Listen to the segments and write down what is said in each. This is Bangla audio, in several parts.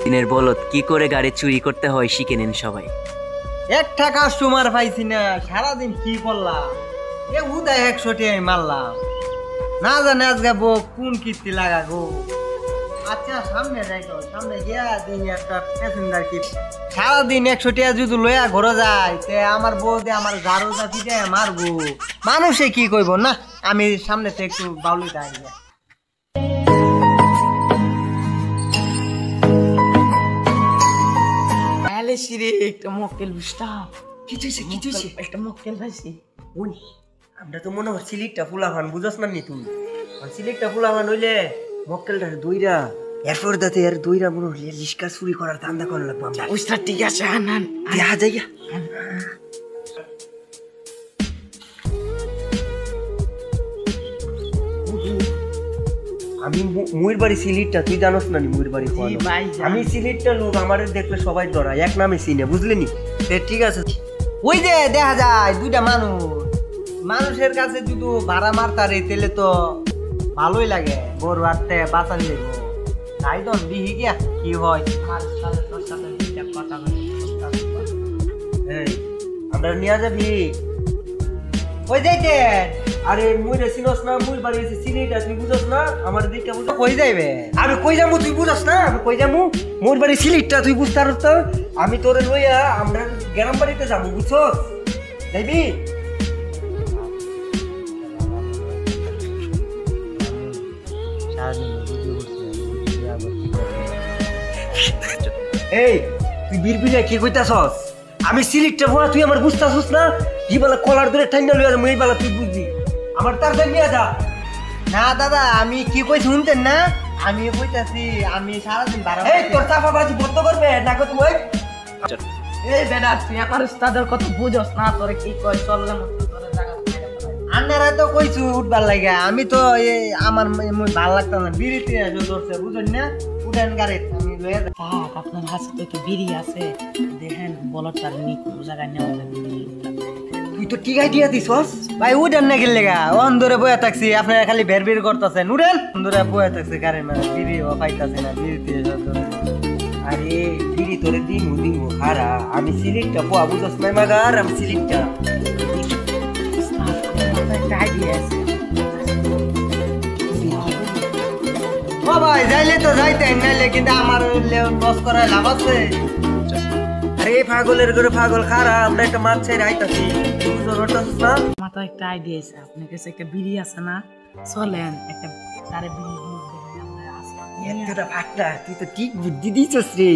দিনের বলদ কি করে গাড়ি চুরি করতে হয় শিখে নিন সবাই। একটা কাস্টমার পাইছি না, সারাদিন কি করলাম, এ উদয় 100 টাকা মারলাম, না জানে আজকে কোন কীর্তি লাগা গো। আচ্ছা সামনে যাই তো, সামনে গিয়া দিন একটা প্যাসেঞ্জার কি সারাদিন 100 টাকা যদি লইয়া ঘরে যায়, তে আমার বউ দিয়ে আমার ঝাড়ুটা পিঠে মারবো, মানুষে কি কইব না। আমি সামনে থেকে একটু বাউলি যাই। একটা মক্কেল বুঝতা কিছু একটা মক্কেল পাইছি। আমরা তো মনে হয় সিলিকটা ফুলাভান বুঝছ না নি তুই, সিলিকটা ফুলাভান হইলে মক্কেলটা দইরা এরপর দাতে আর দইরা মনে হইলে লিস্কা চুরি করার ধান্দা করা লাগবে আমরা। ওইটা ঠিক আছে, আনান দেখা যাইয়া আমি মুইর বাড়ি সিলিটটা তুই জানোস না নি? মুইর বাড়ি আমি সিলিটটা লোক আমাদের দেখলে সবাই ডরায়, এক নামে চিনে, বুঝলি নি? ঠিক আছে, ওই যে দেখা যায় দুইটা মানুষের কাছে যদি ভাড়া মারতারে তেলে তো ভালোই লাগে, বড় আটতে বাঁচান দেবো। তাই তো দিহি গিয়া কি হয়। আমরা নিয়ে যাবি ওই যাইতে। আরে মুই রে চিনস না? মুই বাড়ি এসে সিলিটা তুই বুঝস না? আমার দিকটা বুঝো কই যাইবে? আমি কই যাবো তুই বুঝস না? আমি কই যাবো? মোর বাড়ি সিলিটটা তুই বুঝতে পারছ তো? আমি তোরে লইয়া আমরা গ্রাম বাড়িতে যাবো, বুঝছস? যাইবি? এই তুই বিড়বিড়ে কি কইতাছস? আমি সিলিটটা ভরা তুই আমার বুঝতাছস না? কি বলে কলার ধরে ঠান্ডা লইয়া যাবো, এই বেলা তুই বুঝবি। আমার তাড়াতাড়ি নিয়ে যা। না দাদা, আমি কি কই শুনতেন না? আমি কইতাছি আমি সারাদিন বাড়া। এই তোর চাপাবাজি বন্ধ করবে না কো তুই? এই বেটা তুই আমার উস্তাদের কথা বুঝস না, তোরে কি কই চললাম তোরে জায়গা। আন্নারা তো কইছু উঠবার লাগা, আমি তো আমার ভাল লাগতো না, বিড়িতে ধরছে বুঝেন না? উঠেন গাড়ি আমি লইয়া যা। আপনার হাতে তো কি বিড়ি আছে, দেখেন বলদ তার নি কোন জায়গায় নেওয়া যাবে। তুই তো ঠিক আইডিয়া দিছস ভাই, উঠেন না গেলে গা অন্ধরে বয়া থাকছি, আপনারা খালি বের বের করতেছেন, উঠেন। অন্ধরে বয়া থাকছে গাড়ির মানে বিড়ি পাইতাছে না, বিড়িতে আরে বিড়ি তোরে দিমু হারা। আমি সিলিটটা পোয়া বুঝস নাই মাগার, আমি সিলিটটা ও ভাই যাইলে তো যাইতে নাইলে কিন্তু আমার লস করায় লাভ আছে। আরে পাগলের করে পাগল খারা, আমরা একটা মাছ ছেড়ে আইতাছি, না মাথায় একটা আইডিয়া আছে। আপনার কাছে একটা বিড়ি আছে না? চলেন একটা তারে বিড়ি এতটা ফাটনা, তুই তো ঠিক বুদ্ধি দিছস রে।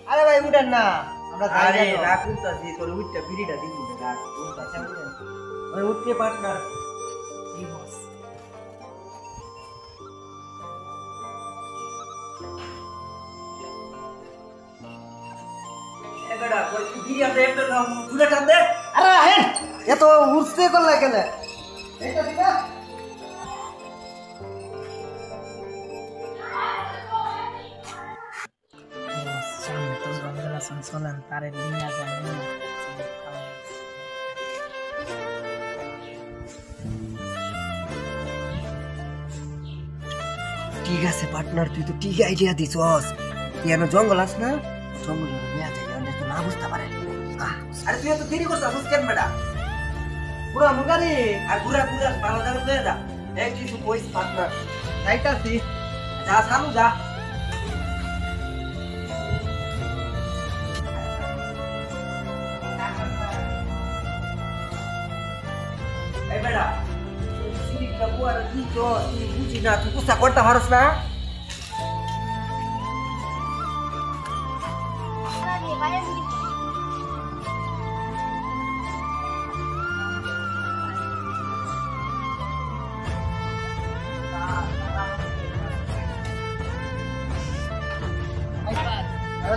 আরে ভাই উঠেন না, আমরা আরে রাখুন তো যে তোর উঠটা বিড়িটা দিবি না, রাখ ওই উঠতে পার্টনার কি বস। এগড়া তোর বিড়ি আছে একটা তুলে টান দে। আরে হেন এত উঠতে করলা কেন? এটা দিবা চলেন তারে নিয়ে যান। ঠিক আছে পার্টনার, তুই তো ঠিক আইডিয়া দিছস। তুই এনে জঙ্গল আস না, জঙ্গল নিয়ে যাই, অনেক তো না বুঝতে পারে। আরে তুই তো দেরি করছিস কেন বেটা? পুরা মুগারি আর পুরা ভালো জায়গা লয়ে যা। এই কিছু কইস পার্টনার, যাইতাছি, যা সামু যা। এই বেটা সিলিকটা পুরা কি তো তুই বুঝি না, তুই কুসা করতে পারস না?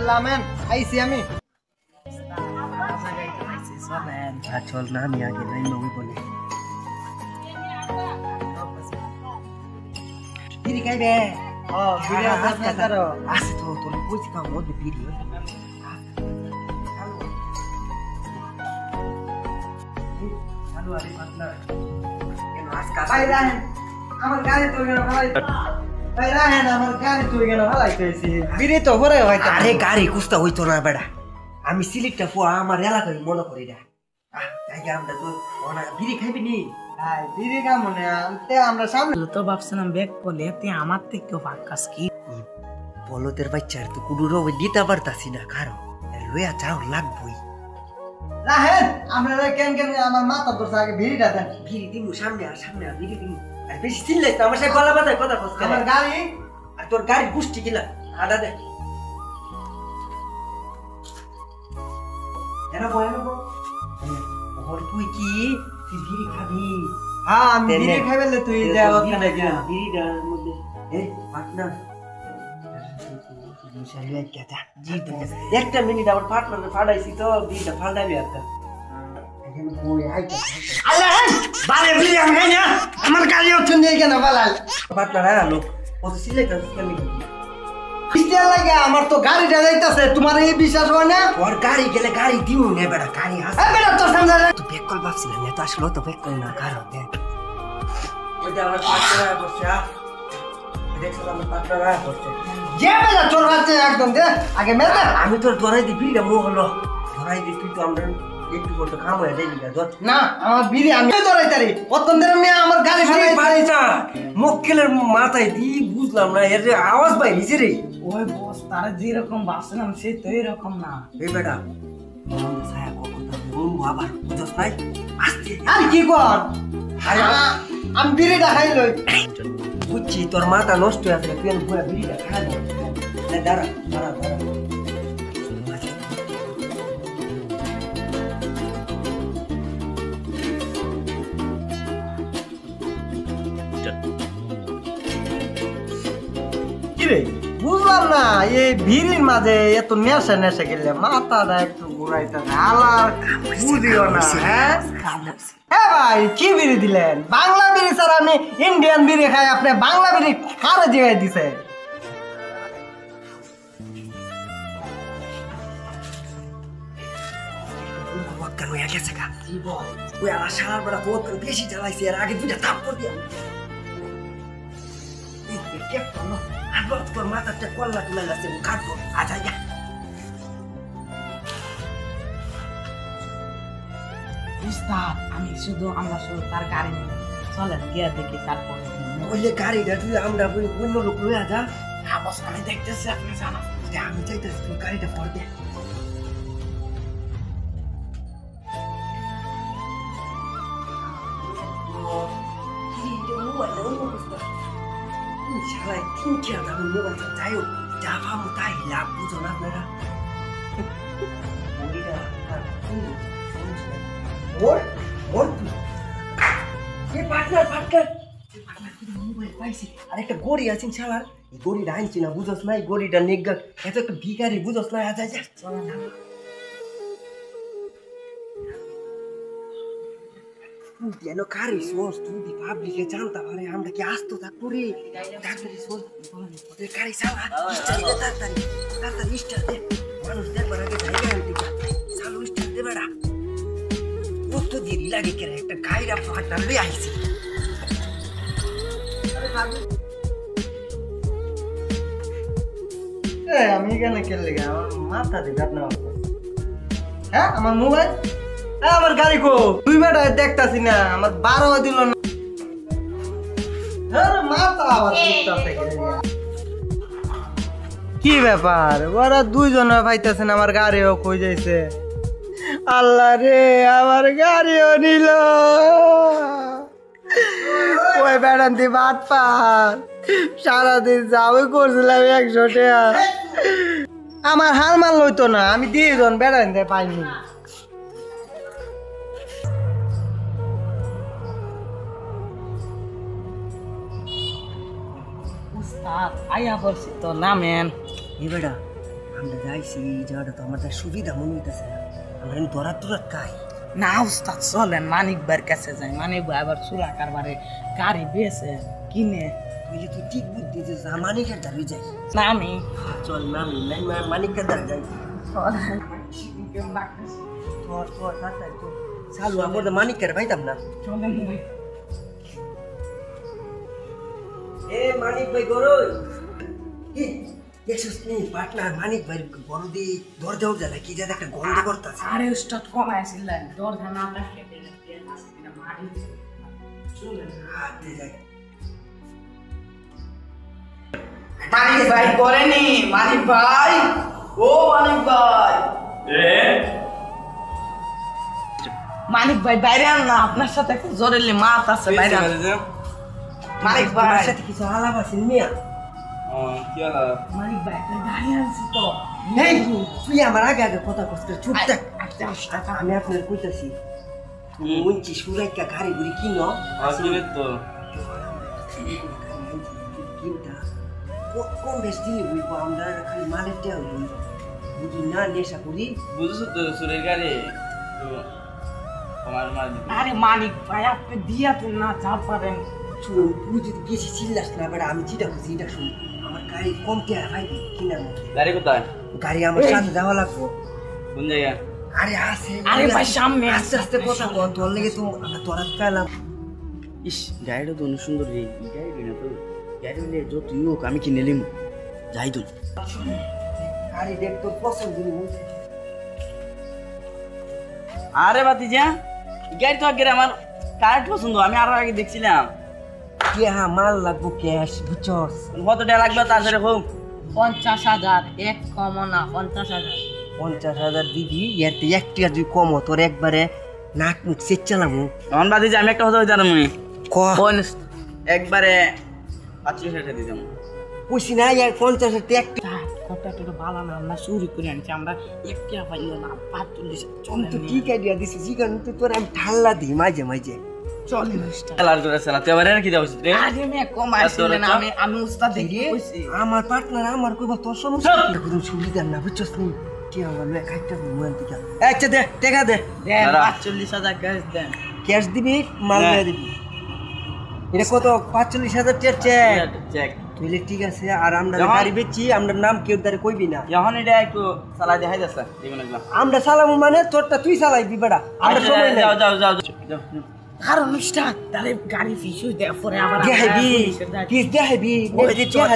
লামেন আইসি আমি। চল না আমি আগে নাই নবী বলে বিড়ি খাইবে। বিড়ি আছে তো, তোর বুঝি খাও মধ্যে বিড়ি। আমার গাড়ি তো এই রাহেন আমার গাড়ি তুই কেন হালাইতেছি বিড়ি তো ভরে হয়তো আরে গাড়ি কুস্তা হইতো না বেড়া আমি সিলিকটা পোয়া আমার এলাকায় মনে করি না আমরা তো বিড়ি খাইবি নি আই বিড়ি কামনে আনতে আমরা সামনে তো ভাবছিলাম ব্যাগ বলে তুই আমার থেকেও পাক্কাস কি বলদের বাচ্চার তো কুডুরও দিতে পারতাছি না কারো লইয়া যাও লাগবই রাহেন আমরা কেন কেন আমার মাথা ধরছে আগে বিড়িটা দেন বিড়ি দিমু সামনে আর বিড়ি দিমু আর বেশি চিল্লাই তো আমার সাথে গলা বাঁধায় কথা বলছ আমার গাড়ি আর তোর গাড়ি গুষ্টি কিলা আদা দে এনা বয় ওর তুই কি তুই বিড়ি খাবি হ্যাঁ আমি বিড়ি খাইবেলে তুই যা ওখানে গিয়া বিড়িটার মধ্যে এই পার্টনার একটা মিনিট আমার পার্টনার ফাটাইছি তো বিড়িটা ফাটাবি একটা বারে বিড়ি আমি খাই না আমার গাড়ি হচ্ছে নিয়ে কেন পালাল পার্টনার হ্যাঁ লোক ও তো সিলেক্ট আমি কিস্তির লাগে আমার তো গাড়িটা যাইতাছে তোমার এই বিশ্বাস হয় না ওর গাড়ি গেলে গাড়ি দিমু নে বেটা গাড়ি হাস এ বেটা তোর সামনে তো ব্যাক কল ভাবছিলাম না তো আসলে তো ব্যাক কল না কারণ দেখ ওই যে আমার পার্টনার বসে দেখছো আমার পার্টনার বসে যে বেটা তোর কাছে একদম দে আগে মেরে আমি তোর ধরাই দি বিড়িটা মুখ হলো ধরাই দি তুই তো আমরা একটু করতে কাম হয়ে যাইবি না আমার বিড়ি আমি ধরাই তারি অতন্দের মেয়ে আমার গাড়ি ফালাই পারে চা মক্কেলের মাথায় দি বুঝলাম না এর যে আওয়াজ পাই নিচে রে ওই বস তারা যেরকম ভাবছিলাম সে তো এরকম না এই বেটা ছায়া কখন বলবো আবার বুঝছ নাই আস্তে আর কি কর আরে আমি বিড়িটা খাই লই বুঝছি তোর মাথা নষ্ট হয়ে আছে তুই পুরো বিড়িটা খা দে দাঁড়া দাঁড়া দাঁড়া বুঝলাম না এই ভিড়ির মাঝে এত নেশা নেশা গেলে মাথাটা একটু ঘুরাইতেছে আলার বুঝিও না হ্যাঁ হ্যাঁ ভাই কি বিড়ি দিলেন বাংলা বিড়ি স্যার আমি ইন্ডিয়ান বিড়ি খাই আপনি বাংলা বিড়ি কারে জিগাই দিছে মক্কা হয়ে গেছে গা ওই আমার সারার বেলা তোর বেশি জ্বালাইছে এর আগে দুইটা তাপ করে দিয়া তোর মাথাটা কল্লা তুলে যাচ্ছে কাটবো আচ্ছা যা উস্তাদ আমরা শুধু তার গাড়ি নিয়ে চলেন গিয়া দেখি তারপরে ওই যে গাড়িটা তুই আমরা অন্য লোক লইয়া যা হ্যাঁ বস আমি দেখতেছি আপনি জানান আমি চাইতেছি তুই গাড়িটা পড়বে শালায় তিন খেয়াল আমি মোবাইলটা যাই হোক যা ভাবো তাই লাভ বুঝো না আপনারা ওর ওর পার্টনার পার্টনার মোবাইল পাইছি আর একটা গড়ি আছেন শালার এই গড়িটা আনছি না বুঝোস না এই গড়িটা নেগা এত একটা ভিখারি বুঝোস না আজ আজ চল না কেন কারি সোর্স তুই পাবলিকে জানতা পারে আমরা কি আসতো তা করে ডাক্তারি সোর্স ওদের কারি চালা স্টার দে তাড়াতাড়ি স্টার দে মানুষ দেখবার আগে জায়গা আনতে চালু স্টার দে বেড়া কত দেরি লাগে কেন একটা গাইরা ফাটা লই আইছি আমি এখানে খেললে আমার মাথা দিয়ে আপনার হ্যাঁ আমার মোবাইল হ্যাঁ আমার গাড়ি কো তুই বেটা দেখতাছি না আমার 12 দিল না আরে মাথা আবার ঘুরতাছে কি ব্যাপার ওরা দুইজনে পাইতাছেন আমার গাড়িও কই যাইছে আল্লাহ রে আমার গাড়িও নিল ওই বেড়ান্তি বাদ পার সারাদিন যাওই করছিলাম 100 টাকা আমার হাল মাল লইতো না আমি 2 জন বেড়ান্তি পাইনি উস্তাদ আয়া বলছি তো নামেন এ বেড়া আমরা যাইছি এই জায়গাটা তো আমাদের সুবিধা মনে হইতেছে না আমরা দরাত দরাত খাই না উস্তাদ চলেন মানিক ভাইয়ের কাছে যাই মানিক ভাই আবার চুরা কারবারে গাড়ি বেছে কিনে তুই ঠিক বুদ্ধি দিস মানিকের দাবি যাই না আমি চল না মানিকের দাবি যাই চালু আমার মানিকের ভাইতাম না চলেন ভাই এ মানিক ভাই গরই এ দেখছিস নি পার্টনার মানিক ভাই বড় দি দরজা উঠে কি যা একটা গন্ধ করতেছে আরে উস্তাদ কমাইছিল দরজা না রাখলে এটা মারি চলে হাতে যাই মানিক ভাই করেনি মানিক ভাই ও মানিক ভাই মানিক ভাই বাইরে আন না আপনার সাথে একটা জরুরি মাত আছে বাইরে আন। মানিক ভাই তোমার সাথে কিছু আলাপ আছে মিয়া মানিক ভাই একটা গাড়ি আনছি তো এই তুই আমার আগে আগে কথা কষ্ট চুপ থাক আচ্ছা আচ্ছা আমি আপনার কইতাছি তুমি উনছি সুরাইকা গাড়ি গুড়ি কিনো তো কিনতা কোন বেশ দিনই বুঝবো আমরা খালি মালের টেয়া হই বুঝি না নেশা করি বুঝছো তো সুরের গাড়ি তো আমার মার দিবে আরে মানিক ভাই আপনি দিয়াতেন না যা পারেন শুনুন তুই যদি বেশি চিল্লাস না বেড়া আমি যেটা খুঁজি এটা শুন আমার গাড়ি কম টেয়া পাইবি কিনার মধ্যে গাড়ি কোথায় গাড়ি আমার সাথে যাওয়া লাগবো কোন জায়গা আরে আছে আরে ভাই সামনে আস্তে আস্তে কথা কর তোর লেগে তো তোরা পেলাম ইস গাড়িটা তো অনেক সুন্দর রে গাড়ি না তো গাড়ি হলে যতই হোক আমি কিনে নিলাম যাই তো গাড়ি দেখ তোর পছন্দ নেই আরে বাতিজা গাড়ি তো আগে আমার কার পছন্দ আমি আরো আগে দেখছিলাম কে হ্যাঁ মাল লাগবো ক্যাশ বুঝছস কত টাকা লাগবে তার সাথে হোক 50,000 এক কম না 50,000 50,000 দিবি এতে একটা যদি কম তোর একবারে নাক মুখ চেচ্চালামু তখন বাতিজা আমি একটা কথা হইতে মনে ক একবারে 25 টাকা দিতাম কইছি না ইয়ার 50,000 তে একটা কত টাকা ভালো না আমরা চুরি করে আনছি আমরা একটা পাইলো না 45 চলে তো ঠিক আইডিয়া দিছি জিগান তো তোর আমি ঠাল্লা দিই মাঝে মাঝে চলে খেলার করে চালাতে পারে কি দেওয়া উচিত রে আরে মে কমাইছিল না আমি উস্তাদ দেখি কইছি আমার পার্টনার আমার কইবা তোর সমস্যা কি কোনো সুবিধা না বুঝছস নি কি আমার লে খাইতে মোবাইল থেকে আচ্ছা দে টাকা দে দেন দাঁড়া। 45,000 গ্যাস দেন ক্যাশ দিবি মাল হ্যাঁ। দিয়ে দিবি এটা কত 45,000 টাকা চেক চেক তুইলে ঠিক আছে আর আমরা যখন- গাড়ি বেচছি আমরা নাম কেউ দাঁড়ে কইবি না এখন এটা একটু চালাই দেখাই যাচ্ছে দেখুন একবার আমরা চালাবো মানে তোরটা তুই চালাইবি বেড়া আমরা আচ্ছা, সময় নাই যাও যাও যাও যাও কারণ উস্তাদ তাহলে গাড়ি ফিসু দেয় পরে আবার দেখাবি পুলিশের দায়িত্ব। প্লিজ দেখাবি ওই যে চল।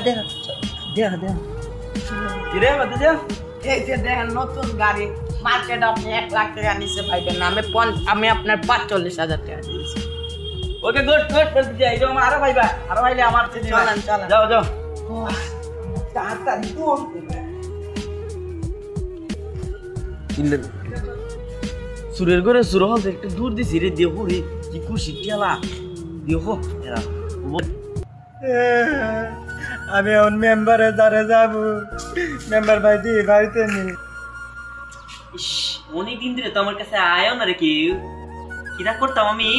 দেখা কি রে বাতিজা এই যে দেখেন নতুন গাড়ি মার্কেট আপনি 1 লাখ টাকা নিচে পাইবেন না আমি আপনার 45,000 টাকা দিয়েছি ওকে গুড গুড বাতিজা এটা আমার আরো ভাইবা আরো ভাইলে আমার চেয়ে দিবা। চলেন, চলেন। যাও যাও তাড়াতাড়ি তোর সুরের ঘরে সুর হল একটু দূর দিছি রে দেখো রে কি খুশি টেলা দেখো এরা আমি এখন মেম্বারের দ্বারে যাব মেম্বার ভাই দি বাড়িতে নেই ইস অনেকদিন ধরে তো আমার কাছে আয়ও না রে কেউ কিরা করতাম আমি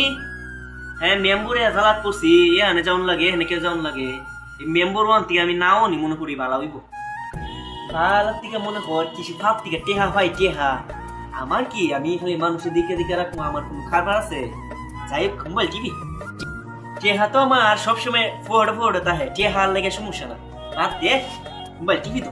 হ্যাঁ মেম্বরে জালাত করছি এখানে যাওন লাগে এখানে কেউ যাওন লাগে এই মেম্বর ওয়ান থেকে আমি নাও নি মনে করি ভালো হইব ভালো থেকে মনে কর কিছু ভাব থেকে টেহা ভাই টেহা আমার কি আমি খালি মানুষের দিকে দিকে রাখবো আমার কোনো খাবার আছে যাই হোক মোবাইল টিভি টেহা তো আমার সবসময় ফোড় ফোড় তাহে টেহার লেগে সমস্যা না বাদ দে মোবাইল টিভি তো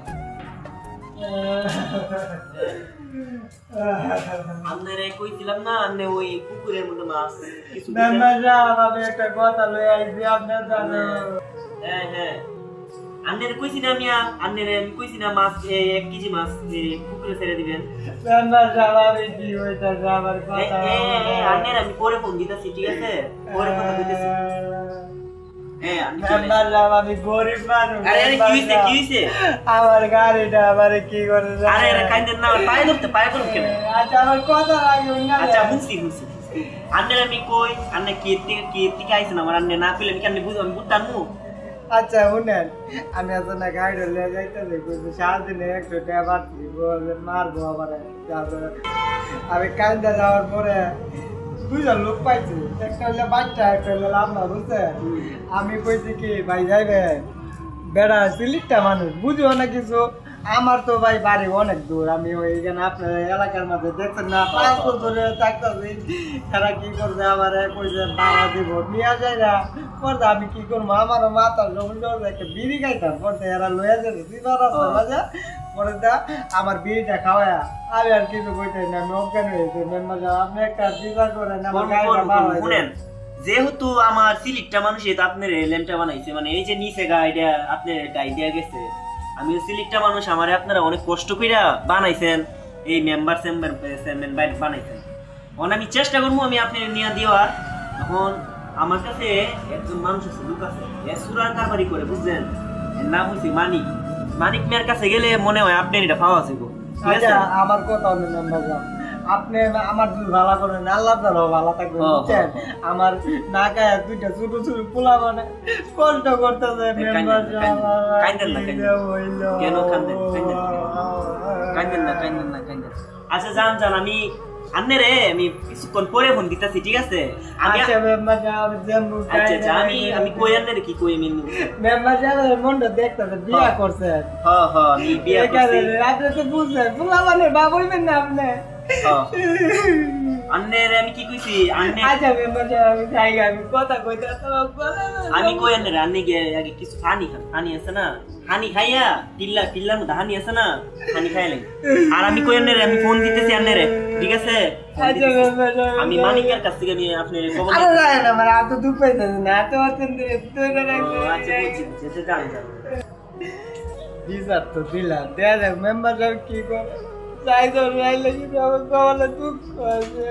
আপনারে কইছিলাম না আপনি ওই পুকুরের মধ্যে মাছ কিছু দিছেন। মেম্বার সাহেব আমি একটা কথা লই আইছি আপনার জানো হ্যাঁ হ্যাঁ আন্নের কইছি না আমি কইছি না মাছ 1 কেজি মাছ পুকুরে ছেড়ে দিবেন মেম্বার সাহেব আমি কি হইতাছে আমার কথা আন্নের আমি পরে ফোন দিতেছি ঠিক আছে পরে কথা কইতেছি হ্যাঁ আমি চলে মেম্বার সাহেব আমি গরিব মানুষ আরে আরে কি হইছে মেম্বার কি হইছে সাহেব, আমার গাড়িটা আমারে কি করে আরে আরে কাইন্দেন না পায়ে ধরতে পায়ে ধরুন কেন আচ্ছা আমার কথা রাখুন না আচ্ছা বুঝছি আন্নের আমি কই আন্নে কি থেকে আইছেন আমার আন্নে না কইলে আমি কেন বুঝ আমি বুঝতামু আচ্ছা শুনেন আমি আসলে না গাড়িটা লিয়ে যাইতেছি কিন্তু সারাদিনে 100 টাকা পাচ্ছি বলে মারবো আবার তারপরে আমি কান্দা যাওয়ার পরে দুইজন লোক পাইছি একটা হলে বাচ্চা একটা হলে লাম্বা বুঝছে আমি কইছি কি ভাই যাইবেন বেড়া সিলিটটা মানুষ বুঝবো না কিছু আমার তো ভাই বাড়ি অনেক দূর আমি ওইখানে আপনার এলাকার মধ্যে দেখছেন না 5 বছর ধরে থাকতেছি তারা কি করছে আমার কইছে ভাড়া দিব নিয়ে যায় না পরে আমি কি করবো আমারও মাথার সমস্যা হচ্ছে একটা বিড়ি খাইতাম পরে এরা লয়ে যেতে সিবার রাস্তা বাজা পরে আমার বিড়িটা খাওয়ায়া আমি আর কিছু কইতে না আমি অজ্ঞান হয়েছে মেম্বার আপনি একটা বিচার করেন আমার গাড়িটা ভাড়া হয়ে শুনেন যেহেতু আমার সিলিটটা মানুষ এটা আপনার ল্যাম্পটা বানাইছে মানে এই যে নিচে গাইডা আপনার গাই দেয়া গেছে আমি সিলিটটা মানুষ আমারে আপনারা অনেক কষ্ট কইরা বানাইছেন এই মেম্বার বানাইছেন এখন আমি চেষ্টা করবো আমি আপনার নিয়ে দেওয়ার এখন আমার কাছে একজন মানুষ আছে লোক আছে সুরার কারবারি করে বুঝলেন এর নাম হচ্ছে মানিক মানিক মিয়ার কাছে গেলে মনে হয় আপনার এটা পাওয়া আছে গো আচ্ছা আমার কথা হলো মেম্বার সাহেব আপনি আমার দুই ভালো করেন আল্লাহ তাআলা ভালো থাকবেন বুঝছেন আমার নাকায় দুইটা ছোট ছোট পোলা মানে কষ্ট করতেছে মেম্বার সাহেব কাইন্দেন না কেন কাইন্দেন কাইন্দেন না আচ্ছা জান আমি আন্নে আমি কিছুক্ষণ পরে ফোন দিতেছি ঠিক আছে আচ্ছা মেম্বার সাহেব জেমু আচ্ছা আমি কই আন্নে কি কই মিনু মেম্বার সাহেব মনটা দেখতেছে বিয়া করছে আমি বিয়া করছি আপনি তো বুঝছেন পোলা মানে বাবা হইবেন না আপনি আন্নের আমি কি কইছি আন্নে আচ্ছা মেম্বার সাহেব আমি যাই আমি কথা কইতে আমি কই আন্নে আন্নে গে আগে কিছু হানি আছে না হানি খাইয়া টিল্লার মধ্যে হানি আছে না হানি খাইলে আর আমি কই আন্নে আমি ফোন দিতেছি আন্নে রে ঠিক আছে আচ্ছা মেম্বার সাহেব আমি মানিকের কাছ থেকে নিয়ে আপনি খবর আরে যায় না মানে এত দুঃখ পাইতেছে না এত অত্যন্ত তুই আচ্ছা বুঝছি যেতে যান বিচার তো দিলাম দেয়া যাক মেম্বার সাহেব কি করে যাই তো রাইলে কিন্তু আমার কপালে দুঃখ আছে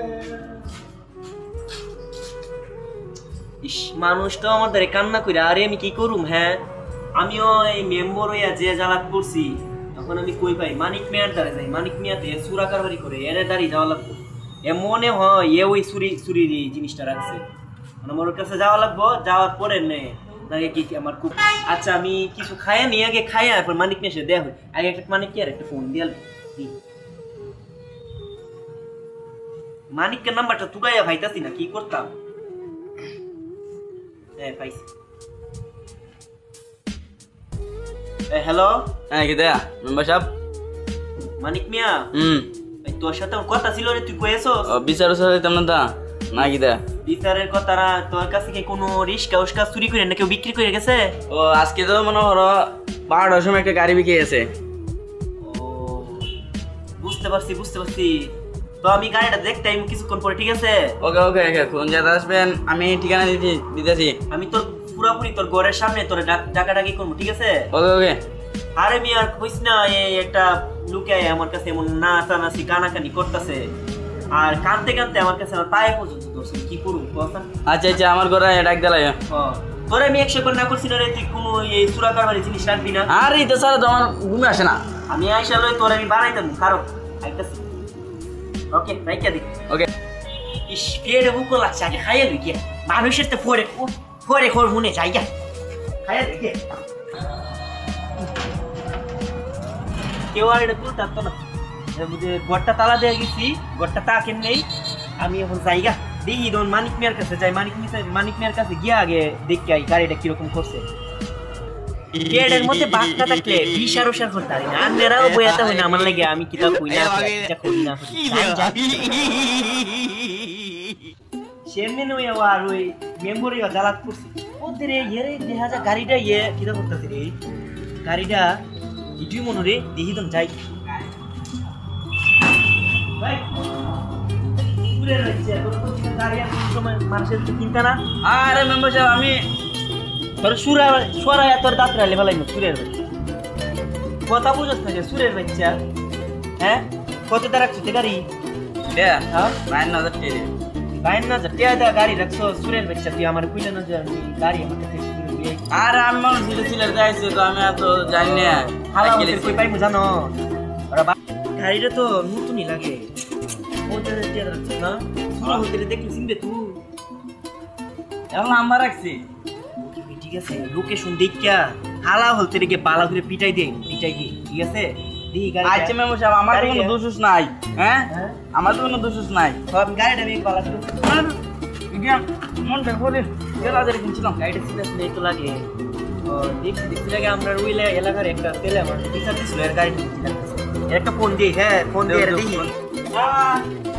ইস মানুষ তো আমাদের কান্না কইরা আরে আমি কি করুম হ্যাঁ আমিও এই মেম্বার হইয়া যে জ্বালাত করছি তখন আমি কই পাই মানিক মিয়ার দ্বারে যাই মানিক মিয়াতে সুরা কারবারি করে এর দাঁড়িয়ে যাওয়া লাগবো এ মনে হয় এ ওই চুরির জিনিসটা রাখছে মানে আমার কাছে যাওয়া লাগবো যাওয়ার পরে নে নাকি কি আমার খুব আচ্ছা আমি কিছু খাইয়া নিয়ে আগে খাইয়া এরপর মানিক মিয়া এসে দেয়া হয় আগে একটা মানিক কি আর একটা ফোন দিয়ে মানিকের নাম্বারটা তুগাইয়া ভাইতাছি না কি করতাম পাইছি হ্যালো হ্যাঁ কি দেয়া মেম্বার সাহেব মানিক মিয়া তোর সাথে আমার কথা ছিল রে তুই কয়েছো বিচার সাথে তেমন দা না কি দেয়া বিচারের কথা না তোর কাছে কি কোনো রিস্কা উস্কা চুরি করে না কেউ বিক্রি করে গেছে ও আজকে তো মনে হলো 12টার সময় একটা গাড়ি বিকে গেছে ও বুঝতে পারছি তো আমি গাড়িটা দেখতে আইমু কিছুক্ষণ পরে ঠিক আছে ওকে ওকে কোন জায়গায় আসবেন আমি ঠিকানা দিতেছি আমি তোর পুরাপুরি তোর ঘরের সামনে তোর ডাকাডাকি করবো ঠিক আছে ওকে ওকে আরে মিয়া কইস না এই একটা লুকে আমার কাছে এমন নাচানাচি কানাকানি করতেছে আর কানতে কানতে আমার কাছে আমার পায়ে পর্যন্ত ধরছে কি করবো কথা আচ্ছা আমার ঘরে ডাক দিলাই তোরে আমি 100 বার না করছি না রে তুই কোনো এই সুরা কারবারি জিনিস রাখবি না আরে এটা ছাড়া তো আমার ঘুমে আসে না আমি আইসা লই তোরে আমি বানাইতাম কারো আইতাছি ওকে রাইখা দি ওকে ইস পেড়ে বুকো লাগছে আগে খাইয়া লই গিয়া মানুষের তো ফরে খোর মনে যাই গা খাইয়া লই গিয়া কেউ আর এটা তুলতে পারতো না ঘরটা তালা দিয়ে গেছি ঘরটা তাকেন নেই আমি এখন যাইগা দেখি তখন মানিক মিয়ার কাছে যাই মানিক মিয়ার কাছে গিয়া আগে দেখি গাড়িটা কিরকম করছে গেটের মধ্যে বাচ্চা থাকলে বিশার ওষার করতে পারি না আন্নেরাও বইয়াতে হয় না আমার লাগে আমি কিতাব কই না চেয়ারম্যান হইয়া আর ওই মেম্বরই জ্বালাত করছি ওদের ইয়ে দেখা যায় গাড়িটা ইয়ে কিতাব করতেছে রে গাড়িটা ইটুই মনে রে দেখি তো যাই মানুষের চিন্তা না আরে মেম্বার সাহেব আমি তোর সুরা তোর দাঁত রাইলে ভালাই না সুরের কথা বুঝস না যে সুরের বাচ্চা হ্যাঁ কত টাকা রাখছো গাড়ি দেয়া হ্যাঁ 9000 টাকা টাকা গাড়ি রাখছো সুরের বাচ্চা তুই আমার কইলে না যে গাড়ি আমার কাছে আর আমি মানুষ ছিল যাইছে তো আমি এত জানি না হালা মতে কই পাইমু জানো ওরা গাড়িটা তো নতুনই লাগে ওদের টাকা রাখছো না সুরা হোটেলে দেখলি চিনবে তুই এখন নাম্বার রাখছি ঠিক আছে লোকেশন দেখিয়া হালা হলতে রেখে বালা করে পিটাই দিই ঠিক আছে দেখি গাড়ি আচ্ছা মেম্বার সাহেব আমার তো কোনো দোষ নাই হ্যাঁ আমার তো কোনো দোষ নাই সব গাড়িটা আমি বালা করে মন দেখো রে গেলাদের কিনছিলাম গাড়িটা সিরিয়াস নেই তো লাগে দেখছি লাগে আমরা ওই এলাকার একটা ছেলে আমার বিচার দিছিল এর গাড়ি এর একটা ফোন দিই হ্যাঁ ফোন দিয়ে দেখি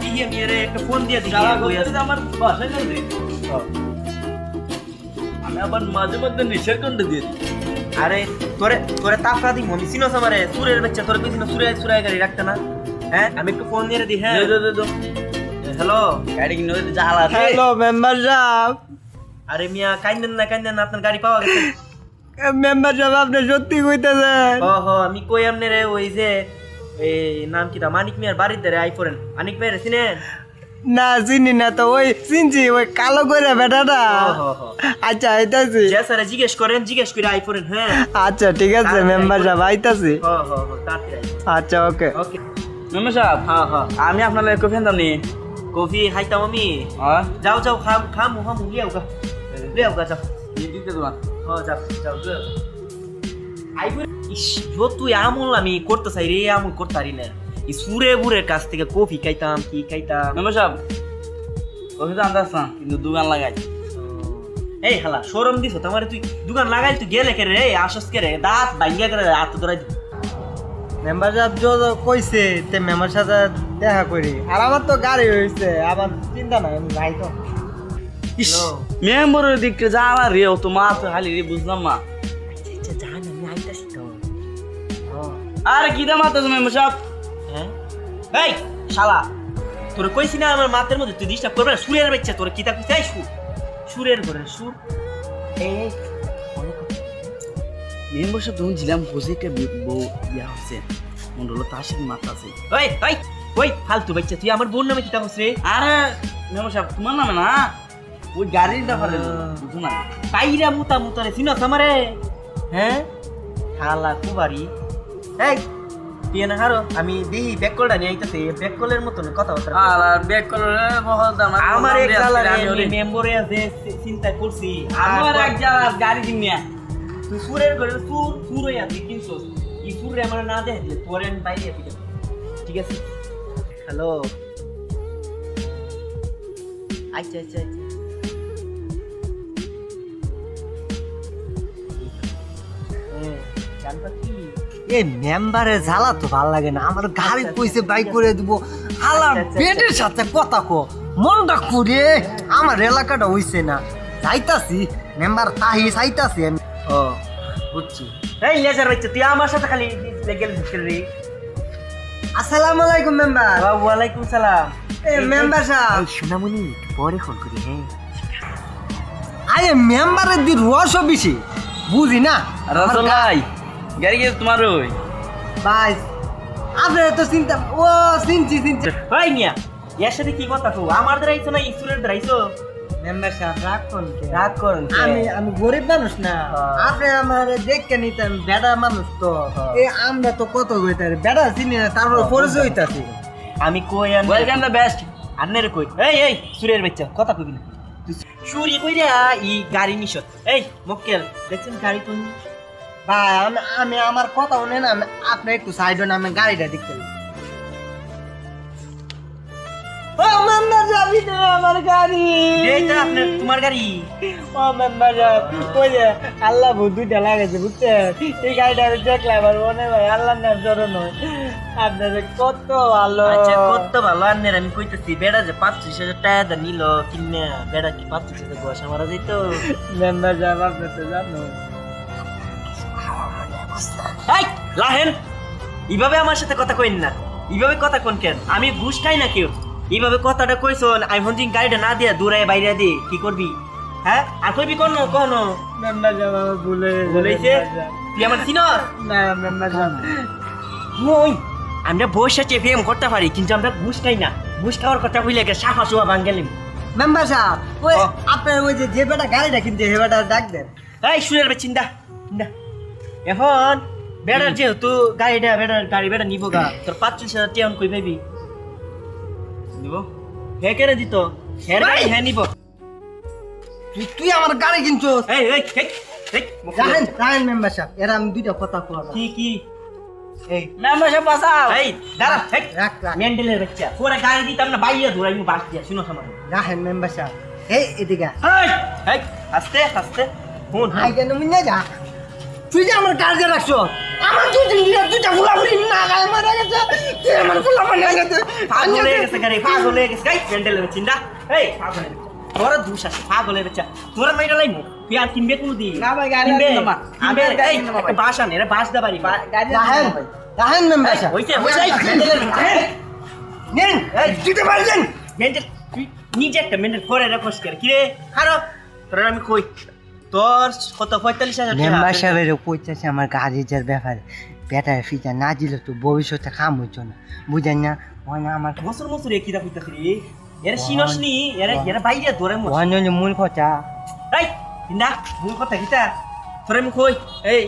দেখি আমি এর একটা ফোন দিয়ে দেখি আমার বাসায় যাবে আমি আবার মাঝে মধ্যে নেশার কন্ড দিয়ে আরে তোরে তাফা দিই মমি সিনো আমারে সুরের বাচ্চা তোরে কইছিস না সুরাই গাড়ি রাখতে না হ্যাঁ আমি একটু ফোন দিয়ে দিই হ্যাঁ দে হ্যালো গাড়ি কিনে জ্বালা হ্যালো মেম্বার সাহেব আরে মিয়া কাইন্দেন না আপনার গাড়ি পাওয়া গেছে। মেম্বার সাহেব আপনি সত্যি কইতেছেন? আমি কই আমনে রে ওই যে এই নাম কি মানিক মিয়ার বাড়ির ধারে আইফোরেন মানিক মিয়ার চিনেন? না চিনি না তো, ওই চিনছি ওই কালো করে বেটাটা। আচ্ছা আইতাছি। স্যার জিজ্ঞেস করে আইফোরেন। হ্যাঁ আচ্ছা ঠিক আছে মেম্বার সাহেব আইতাছি। আচ্ছা ওকে। মেম্বার সাহেব আমি আপনার কফি আনতাম নি। কফি খাইতাম আমি। যাও খামু লিয়াও গা যাও দিতে তোমার। যাও আইফোন। তুই আমল আমি করতে চাই রে, আমল করতে পারি না। সুরে বুড়ের কাছ থেকে কফি খাইতাম কি খাইতাম। মেম্বার সাহেব কফি তো আনতাস না, কিন্তু দোকান লাগাই। এই হালা শরম দিছ তোমার, তুই দোকান লাগাই তুই গেলে কে রে আসস কে রে, দাঁত ভাঙ্গিয়া করে হাত ধরাই দিব। মেম্বার সাহেব কইছে তে মেম্বার সাথে দেখা করি। আর আমার তো গাড়ি হয়েছে, আমার চিন্তা নাই, আমি যাই তো। মেম্বারের দিকে যা না রে, ও তো মা তো হালি রে, বুঝলাম মা। জান আমি আইতাছি তো। আরে কি দাম আতো মেম্বার সাহেব? হ্যাঁ এই শালা তোর কইছি না আমার মাথার মধ্যে তুই ডিস্টার্ব করবে না। সুরের বাচ্চা তোর কিতা কইছাই সুরের ঘরে সুর। এই মেম্বার সাহেব যখন ছিলাম বসে একটা বউ বিয়া হচ্ছে, মনে হলো তার সাথে মাথা আছে। ওই ফালতু বাচ্চা তুই আমার বোন নামে কিতা কইছ রে? আরে মেম্বার সাহেব তোমার নামে না, ওই গাড়ির ব্যাপারে বুঝো না। পাইরা মুতা রে চিনস আমারে? হ্যাঁ শালা কুবারি। এই তুই না হারো, আমি দেখি ব্যাককলটা নিয়ে আইতাছে, ব্যাককলের মতন কথাবার্তা। আর ব্যাক করে বহুত দাম। আমার এক শালা রে মেম্বারে আছে, চিন্তা করছি আমার এক জায়গা গাড়ি কিনিয়া তুই সুরের ঘরে সুর হইয়া তুই কিনছস। এই সুর রে আমার না দেখলে তোরে আমি বাইরে দিতে। ঠিক আছে হ্যালো। আচ্ছা জানবা কি এই মেম্বারের জ্বালা তো ভাল লাগে না আমার। গাড়ি কইছে বাইক করে দিব, হালা বেডের সাথে কথা কো মনটা করে। আমার এলাকাটা হইছে না, যাইতাছি মেম্বার তাহি চাইতাছি আমি। বুঝছি। এই লেজার বাচ্চা তুই আমার সাথে খালি গেলে রে। আসসালামু আলাইকুম মেম্বার। ওয়ালাইকুম সালাম। মেম্বার সাহেব সোনামণি পরে ফোন করি। হ্যাঁ আরে মেম্বারের দি রস বেশি বুঝি না। রসল ভাই গাড়ি গেছে তোমার ওই ভাই আপনার তো চিন্তা। ও চিনছি ভাই মিয়া এর সাথে কি কথা কো? আমার দ্বারাইছো না ইসুরের দ্বারাইছো? মেম্বার সাহেব রাগ করুন। আমি গরিব মানুষ না, আপনি আমার দেখতে নিতেন বেড়া মানুষ তো। এই আমরা তো কত কইতার বেড়া চিনি না, তারপর পরিচয় হইতাছি। আমি কই ওয়েলকাম দ্য বেস্ট। আন্নের কই এই সুরের বাচ্চা কথা কইবি না। সুরি কইরা ই গাড়ি নিশত। এই মক্কেল দেখছেন গাড়ি কোন? ভাই আমি আমার কথা শুনে না, আপনি একটু সাইড হন, আমি গাড়িটা দেখতে। ও মেম্বার যাবি না আমার গাড়ি? এইটা আপনার তোমার গাড়ি? ও মেম্বার ওই যে আল্লাহ দুইটা লাগাইছে বুঝছেন? এই গাড়িটা আমি দেখলাম আর মনে হয় আল্লাহর নাম জড়ো নয়। আপনাদের কত ভালো। আচ্ছা কত ভালো আন্নের। আমি কইতেছি বেড়া যে 35,000 টাকা নিল কিনে, বেড়া কি 35,000 গোসা মারা যাইত? মেম্বার সাহেব আপনি তো জানো। লাহেন এইভাবে আমার সাথে কথা কইন না, এইভাবে কথা কোন কেন? আমি ঘুষ খাই না কেউ। এইভাবে কথাটা কইছো আমি হন্দিন গাড়িটা না দিয়া দূরায় বাইরে দি কি করবি? হ্যাঁ আর কইবি কোন মেম্বার সাহেব আমার বলেছে তুই আমার চিনস না? মেম্বার সাহেব ওই আমরা বসে চেপে করতে পারি, কিন্তু আমরা ঘুষ খাই না। ঘুষ খাওয়ার কথা কইলে সাফা সুয়া বাঙ্গালিম। মেম্বার সাহেব ওই আপনার ওই যে বেটা গাড়িটা কিনতে হে বেটা ডাক দেন। এই শুনের বে চিন্তা এখন বেড়ার যেহেতু গাড়িটা গাড়ি বেড়া নিব গা, তোর 35,000 টাকা কই পাইবি? দিব হে কেড়ে দিত? হ্যাঁ নিব। তুই আমার গাড়ি কিনছস? রাহেন মেম্বার সাহেব এরা আমি দুইটা কথা কওয়া। কি এই মেম্বার সাহেব বাঁচাও। এই দাঁড়া রাখ মেন্ডেলের বাচ্চা পুরো গাড়ি দিতাম না, বাইরে ধরাইমু বাস দিয়া। শুনো আমার রাহেন মেম্বার সাহেব। এই এদিকে এই আস্তে ফোন আই কেন মিনে যা। তুই যে আমার কাজে রাখছো, আমার দুইটা ফুলাফুলি না গায়ে মারা গেছে। তুই আমার ফুলাফুলি না গেছে, পাগল হয়ে গেছে গাড়ি, পাগল হয়ে গেছে। এই মেন্ডেলের চিন্তা। এই পাগল হয়ে গেছে তোরা দুষ আছে, পাগল হয়ে গেছে। তোরা মাইরা লাইমু তুই আর কিনবে কোন দিন? না ভাই গাড়ি কিনবে না আমি এই বাস আনে রে, বাস দা বাড়ি গাড়ি রাহেন মেম্বার সাহেব। হইছে মেন্ডেলের নেন এই দিতে পারলেন মেন্ডেল তুই নিজে একটা মেন্ডেল ফরে রাখস করে কি রে? খারো তোর আমি কই তোর কত 45,000 মেম্বার টাকা সাহেবের কইতেছে আমার গাড়ির ব্যাপারে ব্যাটারি ফিটা না দিলে তো ভবিষ্যতে কাম হইতো না বুঝেন না হয় না আমার বছর বছর একই দা কইতাছি রে এর সিনসনি এর বাইরে ধরে মো হয় না মূল কথা এই না মূল কথা কিটা তোর আমি কই এই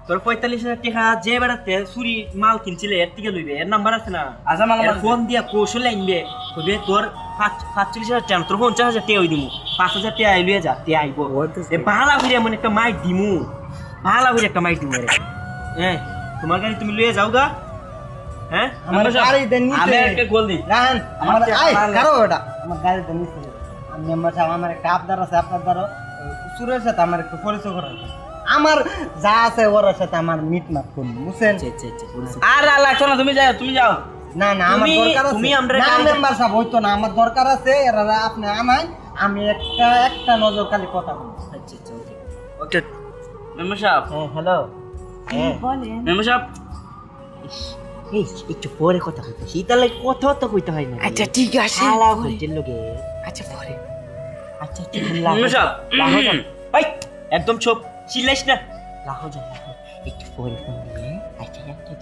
তোর 45,000 টাকা যে বেড়াতে চুরি মাল কিনছিলে এর থেকে লইবে এর নাম্বার আছে না আচ্ছা মাল এর ফোন দিয়া কৌশল আইনবে কইবে তোর 45,000 টাকা তোর 50,000 টাকা হই দিমু 5,000 টাকা আইলিয়ে যা তে আইবো এ বালা হইরে মনে একটা মাইট দিমু বালা হইরে একটা মাইট দিমু রে তোমার গাড়ি তুমি লইয়ে যাও গা হ্যাঁ আমার গাড়ি দেন আমি নিতে একটা গোল দিই রাহান আমার আমার আই আমার- কারো ওটা আমার গাড়ি দেন নিতে আমি মেম্বার সাহেব আমার একটা আবদার আছে আপনার দ্বারা সুরের সাথে আমার একটু পরিচয় করার আমার যা আছে ওর সাথে আমার মিটমাট করুন বুঝছেন আর লাগছো না তুমি যাও না না আমার তুমি- দরকার আছে তুমি আমরা না গাড়ি- মেম্বার সাহেব হইতো না আমার দরকার আছে এরা আপনি আমায় আমি একটা নজর খালি কথা বলবো ওকে মেম্বার সাহেব হ্যাঁ হ্যালো হ্যাঁ মেম্বার সাহেব এই একটু পরে কথা কইতে শীতালে কথা তো কইতে হয় না আচ্ছা ঠিক আছে শালা কইতেন লগে আচ্ছা পরে আচ্ছা ঠিক মেম্বার সাহেব ভাই একদম চুপ চিল্লাইস না লাহো যা একটু পরে ফোন দিবে আচ্ছা একটা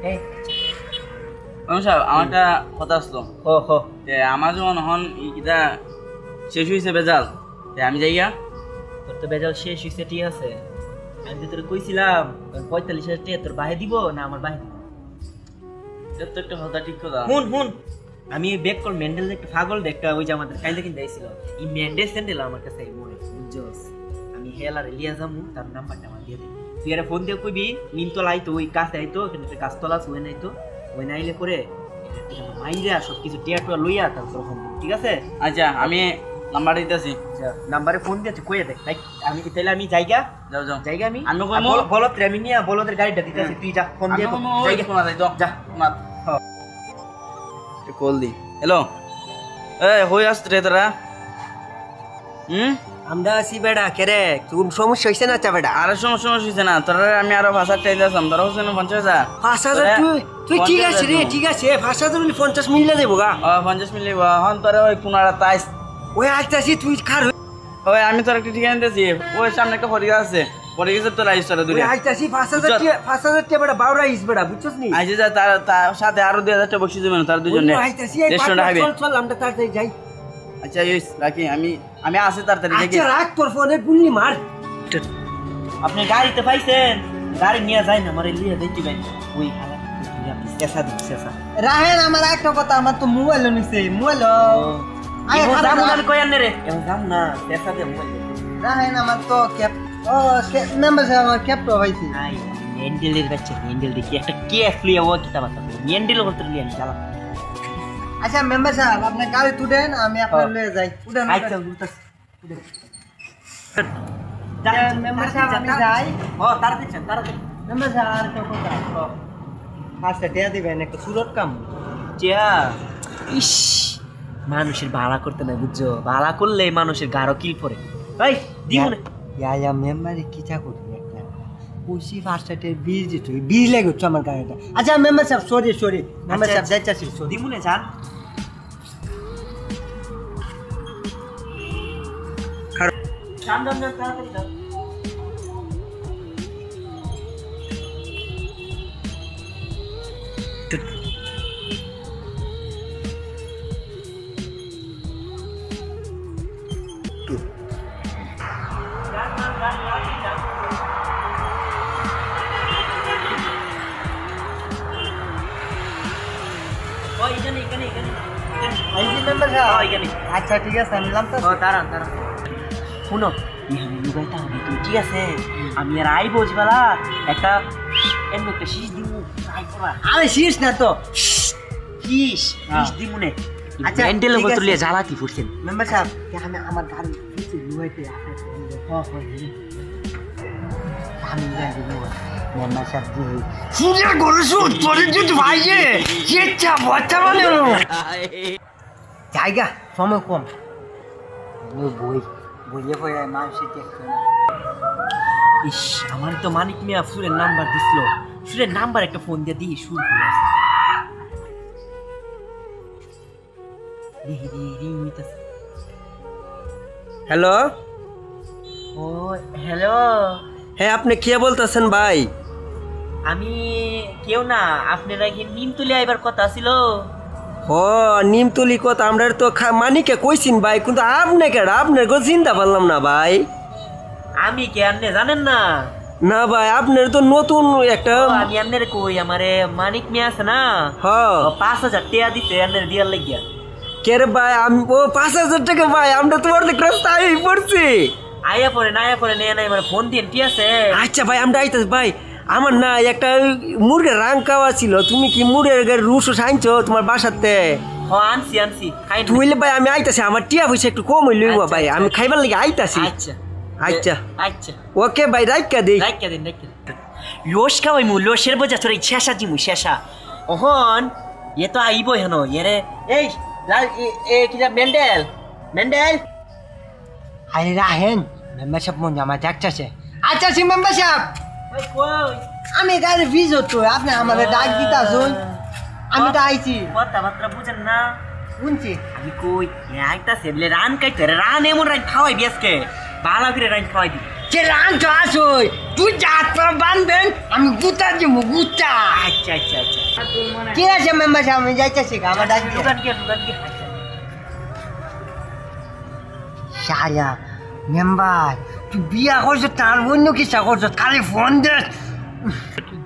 এই মেম্বার সাহেব আমার একটা কথা আসলো ও হো যে আমার যখন হন ইটা শেষ হয়েছে বেজাল আমি যাইয়া তোর তো বেজাল শেষ হইছে ঠিক আছে আমি তো তোর কইছিলাম 45,000 টাকা তোর বাহে দিব না আমার বাহে দিব তো একটা কথা ঠিক কথা হুন আমি বেক কল মেন্ডেল একটা পাগল একটা ওই যে আমাদের কাইলে কিনতে আইছিল এই মেন্ডেল স্যান্ডেল আমার কাছে এই মনে বুঝছস আমি হেলার লিয়া যামু তার নাম্বারটা আমার দিয়ে দে তুই আরে ফোন দিয়ে কইবি নিমতলা আইতো ওই কাছে আইতো এখানে একটা গাছতলা আছে ওই নাইতো ওই নাইলে করে মাইরা সব কিছু টিয়া টুয়া লইয়া তারপর ফোন দিবি, ঠিক আছে আচ্ছা আমি নাম্বার দিতেছি নাম্বারে ফোন দিয়ে তুই কইয়া দে তাই আমি তাইলে আমি জায়গা যাও যাও জায়গা আমি আমি কইমু। বলত রে আমি নিয়া বলদের গাড়িটা দিতেছি তুই যা ফোন দিয়ে জায়গা শোনা যাই তো যা কল দি হ্যালো এ হই আসতে রে তোরা আমরা আছি বেড়া কেরে কোন সমস্যা হইছে না চা বেড়া আরো সমস্যা হয়েছে না তোরা আমি আরো 5,000 টাকা দিয়েছিলাম তোরা হচ্ছে না 50,000 5,000 তুই ঠিক আছে রে ঠিক আছে 5,000 মিলি 50 মিললে দেবো গা 50 মিলি হন তোরা ওই কোনারা তাইস ওই আইতাছি তুই খার ওই আমি তোর একটা ঠিকানা দিতেছি ওই সামনে একটা পরিগা আছে পরিগেছে তোরা আইস তোরা ওই দূরে আইতাছি 5,000 টাকা বেড়া বাউরা ইস বেড়া বুঝছস নি আইসে যা তার সাথে আরো 2,000 টাকা বসিয়ে দেবেন তার দুজনে ওই আইতাছি এই রেস্টুরেন্ট হাইবে চল আমরা তাড়াতাড়ি যাই আচ্ছা ইস রাখি আমি আসি তাড়াতাড়ি দেখি আচ্ছা রাখ তোর ফোনে গুল্লি মার আপনি গাড়িতে পাইছেন গাড়ি নিয়ে যায় না আমারে লিয়ে দেখি ভাই ওই হালা শেষা দিন শেষা রাহেন আমার একটা কথা আমার তো মোবাইল নিছে মোবাইল আয় যাম না আমি কই আনে রে এখন যাম না শেষা দে মোবাইল রাহেন আমার তো ক্যাপ ও মেম্বার সাহেব আমার ক্যাপ তো হইছে আই হ্যান্ডেলের বাচ্চা হ্যান্ডেল দেখি একটা কেফ লিয়ে ও কিতা বাতা হ্যান্ডেল করতে লিয়ে আমি চালা আচ্ছা মেম্বার সাহেব আপনি গাড়ি তুলেন আমি আপনার লয়ে যাই উঠেন আচ্ছা উঠতাছি মেম্বার সাহেব আমি যাই ও তাড়াতাড়ি চান তাড়াতাড়ি মেম্বার সাহেব আর একটা কথা আচ্ছা টিয়া দিবেন একটা সুরত কাম চিয়া ইস মানুষের ভাড়া করতে না বুঝছো ভাড়া করলে মানুষের গাঢ় কিল পরে এই দিমু না ইয়া মেম্বারে কি চা করি একটা কইছি ফার্স্টে বীজ দিতে বীজ লাগে হচ্ছে আমার গাড়িটা আচ্ছা মেম্বার সাহেব সরি মেম্বার সাহেব যাইতাছি সরি দিমু না জান যান তাড়াতাড়ি যান মেম্বার সাহেব এখানে আচ্ছা ঠিক আছে আমি নামতে দাঁড়ান শুনো ইহানি লুগাইতে হবে তুমি ঠিক আছে আমি আর আই বোঝবালা একটা এমনি একটা শীষ দিমু আই পড়া আরে শীষ না তো শীষ দিমু নে আচ্ছা, হ্যান্ডেল ঠিক করে আছে। তুলিয়ে জ্বালাতি ফুটছেন মেম্বার সাহেব আমি আমার গাড়ি কিছু লুয়াইতে আমি গাড়ি লুয়া মেম্বার সাহেব জি সুরিয়া গরসু তোরে যদি ভাইয়ে চেচ্চা বাচ্চা মানে জায়গা সময় কম বইয়ে পড়ে মানুষের দেখতো না ইস আমার তো মানিক মিয়া সুরের নাম্বার দিছিল সুরের নাম্বার একটা ফোন দিয়ে দিই সুর করে আছে রিং হইতাছে হ্যালো, ও হ্যালো, হ্যাঁ আপনি কে বলতেছেন ভাই? আমি কেউ না, আপনারা কি নিমতলি আইবার কথা ছিল? ও নিমতলি কথা আমরা তো মানিকে কইছিন ভাই, কিন্তু আপনি কেডা? আপনার কোনো চিন্তা পারলাম না ভাই। আমি কে আপনি জানেন না? না ভাই, আপনার তো নতুন একটা। আমি আপনার কই, আমারে মানিক মিয়া আছে না, হ্যাঁ 5,000 টাকা দিতে আপনার দিয়ার লাগিয়া। কে রে ভাই? আমি ও 5,000 টাকা ভাই, আমরা তোমার রাস্তায় পড়ছি। আয়া পরে নিয়ে নাই মানে ফোন দিন, ঠিক আছে? আচ্ছা ভাই আমরা আইতাছি ভাই। আমার না একটা মুরগের রাং খাওয়া ছিল, তুমি কি মুরগের রুসো আনছো তোমার বাসাতে? আনছি খাই তুইলে ভাই আমি আইতাছি, আমার টিয়া পয়সা একটু কম হইল ভাই, আমি খাইবার লাগে আইতাছি। আচ্ছা আচ্ছা আচ্ছা, ওকে ভাই, রাইকা দেই। রাইকা দিন। লোস খাওয়াই মু, লোসের বোঝা তোর শেষা জিমু শেষা। ওহন এ তো আইবো হেন এরে। এই কিটা মেন্ডেল আরে রাহেন মেম্বার সাহেব মন আমার ডাকতেছে। আচ্ছা সি মেম্বার সাহেব, ওই কই আমি গাড়ি ভিজো তো, আপনি আমাদের ডাক দিতাছুন, আমি তো আইছি। কথাবার্তা বুঝেন না? শুনছি আমি কই আইতাছে বলে রান খাইতে, রান এমন রান খাওয়াই বেসকে ভালো করে রান খাওয়াই দিবি। যে রান তো আসই, তুই জাত পর বানবেন, আমি গুতা দিব গুতা। আচ্ছা কি আছে মেম্বার সাহেব, আমি যাইতেছি আমার ডাক দিয়ে। দোকান কি শায়া মেম্বার, তুই বিয়া করছো তার অন্য কিছু করছো, খালি ফোন দে।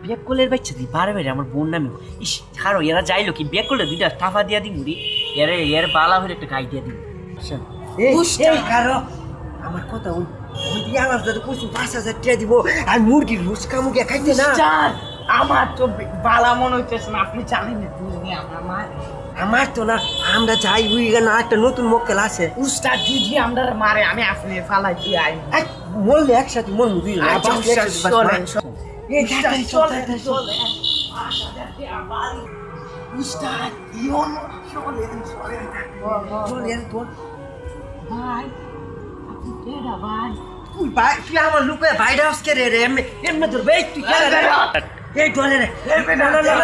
বেক কলের বাচ্চা দি বারে আমার বোন নামে। ইস ছাড়ো, এরা যাইলো কি বেক করলে 2টা টাফা দিয়া দিই মুড়ি, এর বালা হয়ে একটা গাই দিয়া দিই। এই কারো আমার কথা ওই বিয়া করছো তো কইছি 5,000 টাকা দিব, আর মুরগির লুচকা মুরগি খাইতে না। আমার তো বালা মনে হইতেছে না, আপনি জানেন না তুমি আমার মা। আমার তো না, আমরা যাই বুই না, একটা নতুন মক্কেল আছে উস্তাদ যদি আমরা মারে, আমি আপনি ফালাই দিয়ে আই। বললে একসাথে মন বুঝি না। চলেন এই তাড়াতাড়ি চল, তাড়াতাড়ি চল। উস্তাদ ইয়ন চল এর তোর ভাই, আপনি কেডা ভাই? তুই ভাই, তুই আমার লুকে ভাইরা আজকে রে এমনি তোর ভাই তুই কেন রে? এই ধরে রে,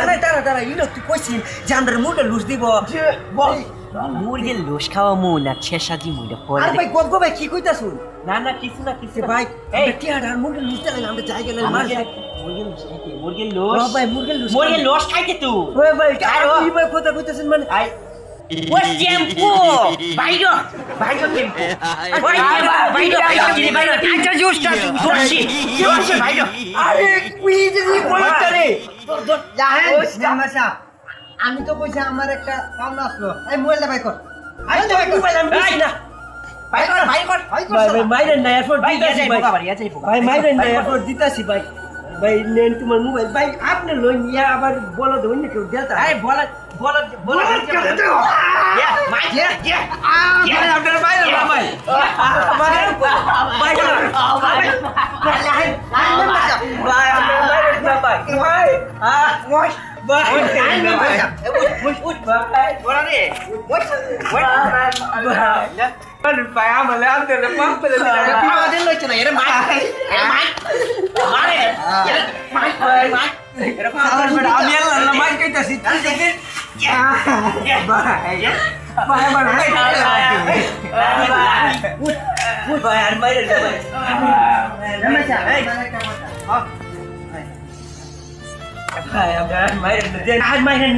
না তারা ইলো তুই কইছিস যে আমরা মুরগি লুজ দিব। বল মুরগির লোস খাওয়া মু না শেষা জি মুড়ি পরে। আর ভাই গপ ভাই কি কইতাছুন? না কিছু না ভাই এই টিয়ার আর মুরগি লুজ দিলে আমরা যাই গেলে মার মুরগির ও লোস, ভাই মুরগি লুজ মুরগির লোস খাইতে তুই। ওই ভাই আরো। কি ভাই কথা কইতাছেন মানে? ও টেম্পো বাইরো টেম্পো, বাইরো আচ্ছা জোস্টা দোষী বাইরো। আরে তুই যে বলছ রে জাহেন জামাশা, আমি তো কইছি আমার একটা পাওনা আসলো। এই মোবাইলটা বাই কর, আই তো মোবাইল আমি দিছি না। ভাই কর ভাই মাইরেন না, এরপর ভাই দিতাছি ভাই। ভাই মাইরেন না, এরপর দিতাছি ভাই। ভাই নেন তোমার মোবাইল ভাই, আপনি লই নিয়া আবার বলো দেবেন না কেউ দেতা। এই বলা আপনারা বাইরে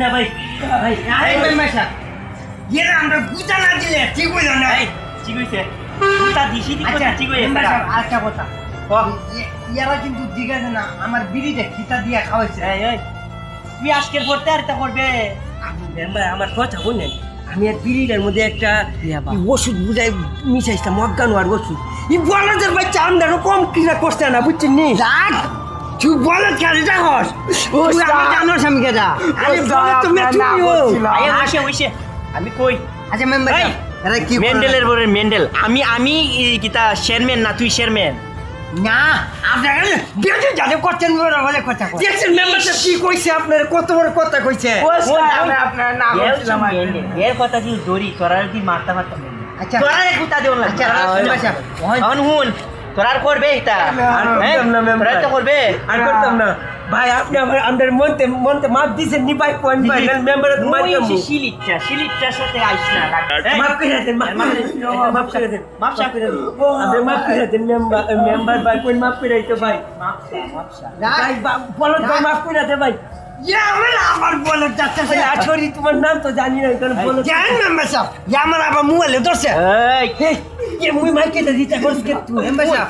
না ভাই। আমরা বুঝা না দিলে ঠিক হইল না। ঠিক হইছে তা দিছি দি কথা ঠিক হইছে। আরেকটা কথা, ইয়ারা কিন্তু জিজ্ঞাসা না আমার বিড়িটা খিতা দিয়া খাওয়াইছে। তুই আজকের পড়তে আর তা করবে। মেম্বার আমার কথা শুনেন, আমি আর বিড়িটার মধ্যে একটা ওষুধ বুঝাই মিশাইছিলাম, অজ্ঞান আর ওষুধ। এই বলদের বাচ্চা আমদারও কম কিনা করছে না, বুঝছেন নি? তুই বল খেলে যাস, জানোস আমি কেটা? আরে বলো তুমি, তুমিও হইছে আমি কই। আচ্ছা মেম্বার এই, আরে কি মেন্ডেলের বরে মেন্ডেল, আমি কিতা চেয়ারম্যান না তুই চেয়ারম্যান? না আপনারা বেশি জানে করছেন বলে কথা কয়। দেখছেন মেম্বার সাহেব কি কইছে, আপনার কত বড় কথা কইছে। আপনার নাম বলছিলাম এর কথা কি দড়ি তোরা যদি মারতা আচ্ছা তোরা কুতা দেও না। আচ্ছা মেম্বার সাহেব হুন তোরা আর করবে এটা আর করতাম না, মেম্বার। তোরা তো করবে আর করতাম না ভাই, আপনি আমার আমাদের মনতে মনতে মাপ দিছেন নি ভাই, পয়েন্ট ভাই মেম্বার তোমার ওই যে শিলিটটার সাথে আইস না মাফ করে দেন, মাফ করে দেন, মাপ সাপ করে আপনি মাফ করে দেন মেম্বার ভাই, কোন মাফ করে দিতে ভাই, ভাই বলদ ভাই মাফ করে দে ভাই। আমার বলদ যাচ্ছে আছরি, তোমার নাম তো জানি না, কারণ বলদ জান মেম্বার সাহেব, আমার আবার মোবাইলে ধরছে, এই কে মুই মাইকে দিতে করছিস কে তুই মেম্বার সাহেব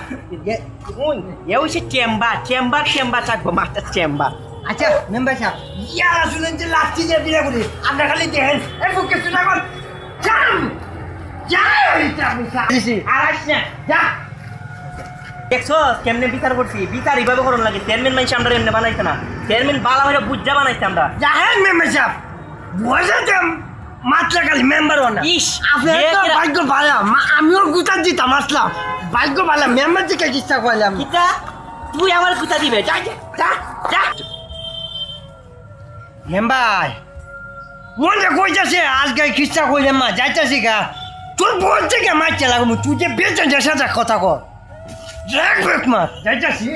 এ ওই সে চেম্বার চাকবো মাস্টার চেম্বার আচ্ছা মেম্বার সাহেব ইয়ারা শুনেন যে লাস্টি যে বিয়ে করি, আপনার খালি দেখেন এই বুকে শুনে কর জান আর আইস না যা। দেখছো কেমনে বিচার করছি, বিচার এইভাবে করুন লাগে। চেয়ারম্যান মাইছে আমরা এমনি বানাইছে না, চেয়ারম্যান বালা হয়ে বুঝা বানাইছে আমরা। জাহেন মেম্বার সাহেব বসে মাত্রা খালি মেম্বার না ইস আপনার তো ভাগ্য ভালো, আমিও গুতা দিতাম আসলাম, ভাগ্য ভালো মেম্বার থেকে চেষ্টা করলাম। কিতা তুই আমার কুতা দিবে যা যা যা যা মেম্বার মনে কইতাছে আজকে খিস্তা কইলাম মা যাইতাছি গা, তোর বোন থেকে মারতে লাগবো, তুই যে বেচন যে সাথে কথা কর রাখ মা যাইতাছি।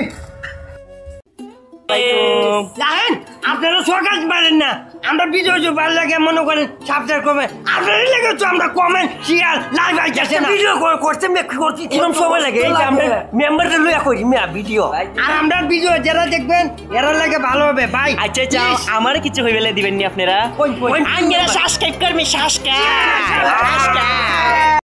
জানেন আপনারা সকাল পারেন না, আমরা ভিডিও যে ভালো লাগে মনে করেন সাবস্ক্রাইব করবেন, আপনারই লেগে তো আমরা কমেন্ট শেয়ার লাইভ আইতাছে না, ভিডিও করতে করতে কিরকম সময় লাগে, এই যে আমরা মেম্বারদের লইয়া করি মিয়া ভিডিও, আর আমরা ভিডিও যারা দেখবেন এরা লাগে ভালো হবে ভাই। আচ্ছা আচ্ছা আমার কিছু হইবেলে দিবেন নি আপনারা? কই আঙ্গেরা সাবস্ক্রাইব করবি সাবস্ক্রাইব